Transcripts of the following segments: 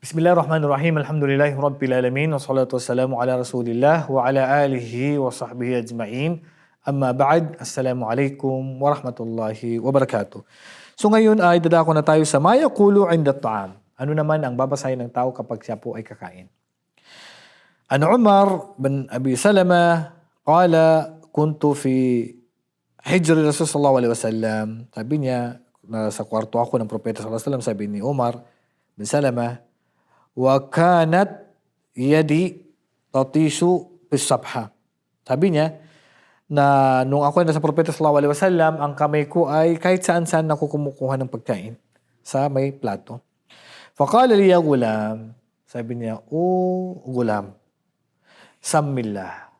Bismillahirrahmanirrahim. Alhamdulillahi Rabbil Alamin. Wassalatu wassalamu ala Rasulillah wa ala alihi wa sahbihi ajma'in. Amma ba'd. Assalamualaikum warahmatullahi wabarakatuh. So ngayon ay dadako na tayo sa ma yaqulu 'inda at-ta'am. Ano naman ang babasahin ng tao kapag siya po ay kakain? An Umar bin Abi Salama qala kuntu fi hijri Rasul sallallahu alaihi wasallam. Sabi niya, sa kwarto ako ng propeta sallallahu alaihi wasallam, sabi ni Umar bin Salama, wa kanat yadi tatisu bis-sabha. Sabi niya na nung ako nasa propeta sallallahu alaihi wasallam, ang kamay ko ay kahit saan-saan ako kumukuha ng pagkain sa may plato. Faqala li ya gulam, sabi niya, "O gulam, sammillah.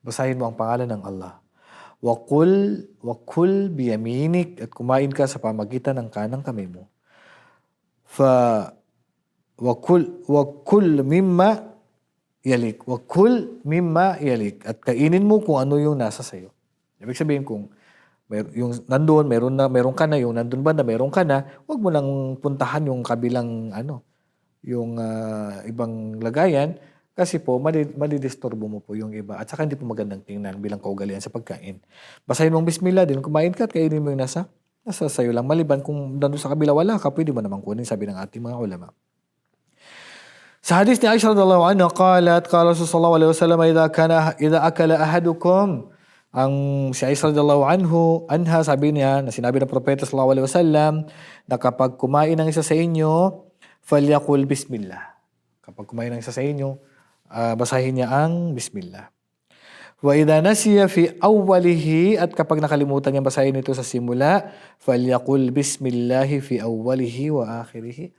Basahin mo ang pangalan ng Allah. Wa kul biyaminik, at kumain ka sa pamagitan ng kanang kamay mo. Wa kul mimma yalik. Wa kul mimma yalik. At kainin mo kung ano yung nasa sayo." Ibig sabihin, kung yung nandun, meron ka na, yung nandun ba na meron ka na, huwag mo nang puntahan yung kabilang yung ibang lagayan, kasi po madidisturbo mo po yung iba, at saka hindi po magandang tingnan bilang kaugalian sa pagkain. Basahin mong bismillah din, kumain ka at kainin mo yung nasa sayo lang. Maliban kung nandun sa kabila wala ka, pwede mo naman kunin, sabi ng ating mga ulama. Sa hadis ni Aisha radhiyallahu anha, qalat qala sallallahu alaihi wasallam, idza akala ahadukum, ang si Aisha radhiyallahu anha, sabi niya na sinabi ng propeta sallallahu alaihi wasallam na kapag kumain ng isa sa inyo, falyaqul bismillah. Kapag kumain ng isa sa inyo, basahin niya ang bismillah. Wa idza nasiya fi awwalihi, at kapag nakalimutan niya basahin ito sa simula, falyaqul bismillah fi awwalihi wa akhirih.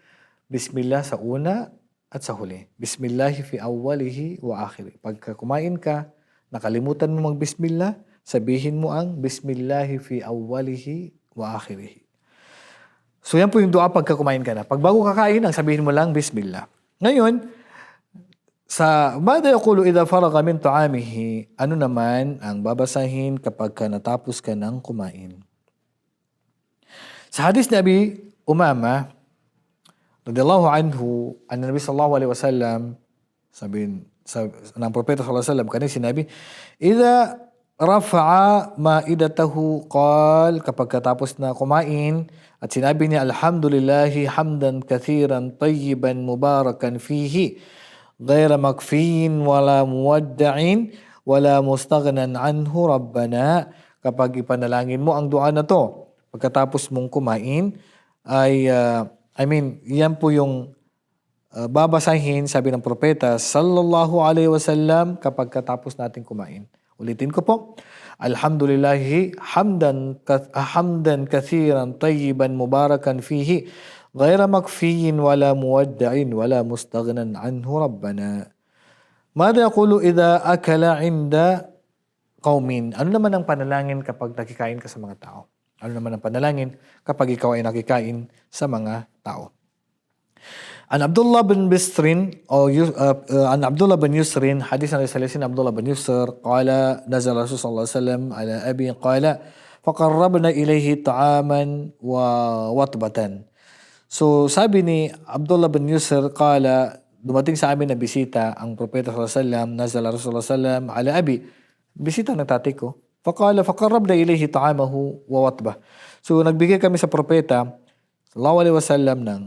Bismillah sa una at sa huli. Bismillah fi awwalihi wa akhirih. Pagka kumain ka, nakalimutan mo mag-bismillah, sabihin mo ang bismillah fi awwalihi wa akhirih. So yan po yung dua pagka kumain ka na. Pag bago kakain, ang sabihin mo lang bismillah. Ngayon, sa mada yaqulu idha faraga min ta'amihi, ano naman ang babasahin kapag natapos ka ng kumain? Sa hadis ni Abi Umama radhiyallahu anhu, an Nabi sallallahu alaihi wasallam, sabihin ng propeta sallallahu alaihi wasallam, kanina sinabi, idha rafa'a ma'idatahu qal, kapag katapos na kumain at sinabi niya, alhamdulillahi hamdan kathiran tayyiban mubarakan fihi ghayra makfiyin wala muwadda'in wala mustaghnan anhu rabbana. Kapag ipanalangin mo ang dua na to pagkatapos mong kumain, ay yan po yung babasahin, sabi ng propeta sallallahu alaihi wasallam, kapag katapos natin kumain. Ulitin ko po. Alhamdulillahi hamdan kathiran tayyiban mubarakan fihi ghayra makfiyin wala muwadda'in wala mustaghnan anhu rabbana. Mada yaqulu idha akala 'inda qaumin. Ano naman ang panalangin kapag nakikain ka sa mga tao? Ano naman ang panalangin kapag ikaw ay nakikain sa mga tao? An Abdullah bin Bisrin an Abdullah bin Yusrin, hadis na risalin Abdullah bin Yusr, qala nazal Rasul sallallahu alaihi wasallam ala abi qala faqarrabna ilayhi ta'aman wa watbatan. So sabi ni Abdullah bin Yusr, qala, dumating sa amin na bisita ang propeta sallallahu alaihi wasallam, nazal Rasul sallallahu alaihi wasallam ala abi, bisita ng tatay ko. Faqala faqarrabna ilayhi ta'amahu wa watbah. So nagbigay kami sa propeta sallallahu alaihi wasallam ng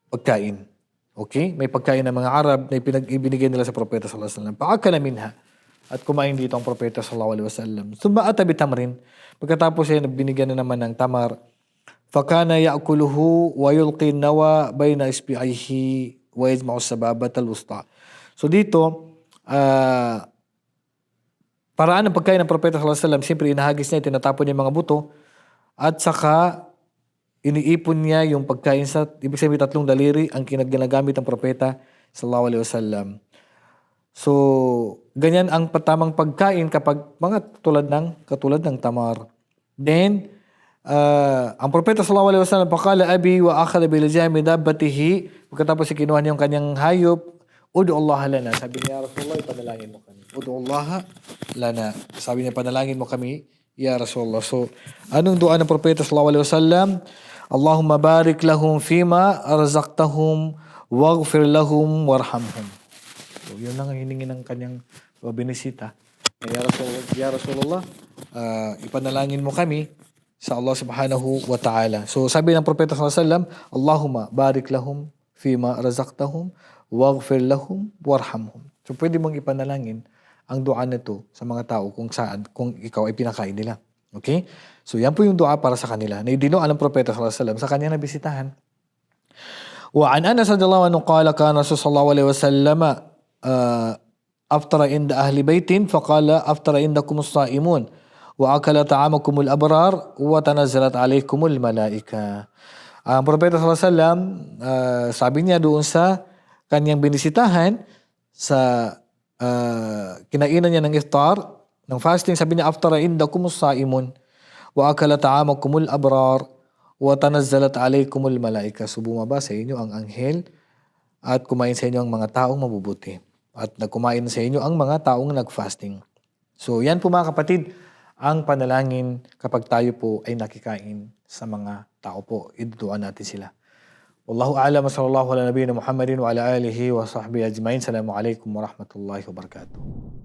pagkain. Okay? May pagkain ng mga Arab na ibinigay nila sa propeta sallallahu alaihi wasallam. Paakala minha, at kumain dito ang propeta sallallahu alaihi wasallam. Thumma ata bitamrin. Pagkatapos ay binigyan na naman ng tamar. Fakana ya'kuluhu wa yulqi nawa bayna isbi'ihi wa yajma'u sababat al-wusta. So dito, paraan ng pagkain ng propeta sallallahu alaihi wasallam, siyempre inahagis niya, tinatapon niya yung mga buto, at saka iniipon niya yung pagkain sa, ibig sabihin, tatlong daliri ang ginagamit ng propeta sallallahu alaihi wasallam. So, ganyan ang patamang pagkain kapag mga katulad ng tamar. Then, ang propeta sallallahu alaihi wasallam, paqala abi wa akhadha bil jami dabbatihi, pagkatapos kinuha niya yung kanyang hayop, ud'u Allah lana. Sabi niya, Rasulullah, ipanalangin mo kami. Ud'u Allah lana. Sabi niya, panalangin mo kami, ya Rasulullah. So, anong dua ng propeta sallallahu alaihi wasallam? Allahumma barik lahum fima arzaqtahum waghfir lahum warhamhum. So, yun lang ang hiningi ng kanyang binisita. Ya Rasulullah, ipanalangin mo kami sa Allah subhanahu wa ta'ala. So sabi ng Propeta sallallahu alaihi wasallam, Allahumma barik lahum fima razaqtahum waghfir lahum warhamhum. So pwede mong ipanalangin ang dua nito sa mga tao kung saan, kung ikaw ay pinakain nila. Okay? So yan po yung dua para sa kanila. Na idinoan ng Propeta sallallahu alaihi wasallam sa kanyang nabisitahan. Wa an Anas radhiyallahu anhu qala kana Rasul sallallahu alaihi wasallam aftara inda ahli baitin faqala aftara indakum as-saimun wa akala ta'amakum al-abrar wa tanazzalat alaykum al-malaika. Ang Propeta sallallahu alaihi wasallam sabi niya doon sa kanyang binisitahan sa kinainan niya ng iftar, ng fasting, sabi niya aftara indakum as-saimun wa akala ta'amakum al-abrar wa tanazzalat alaykum al-malaika. So bumaba sa inyo ang anghel at kumain sa inyo ang mga taong mabubuti. At nagkumain sa inyo ang mga taong nag-fasting. So yan po mga kapatid, ang panalangin kapag tayo po ay nakikain sa mga tao po. Iduduan natin sila. Wallahu a'lam, sallallahu ala nabiyina Muhammadin wa ala alihi wa sahbihi ajmain. Assalamualaikum warahmatullahi wabarakatuh.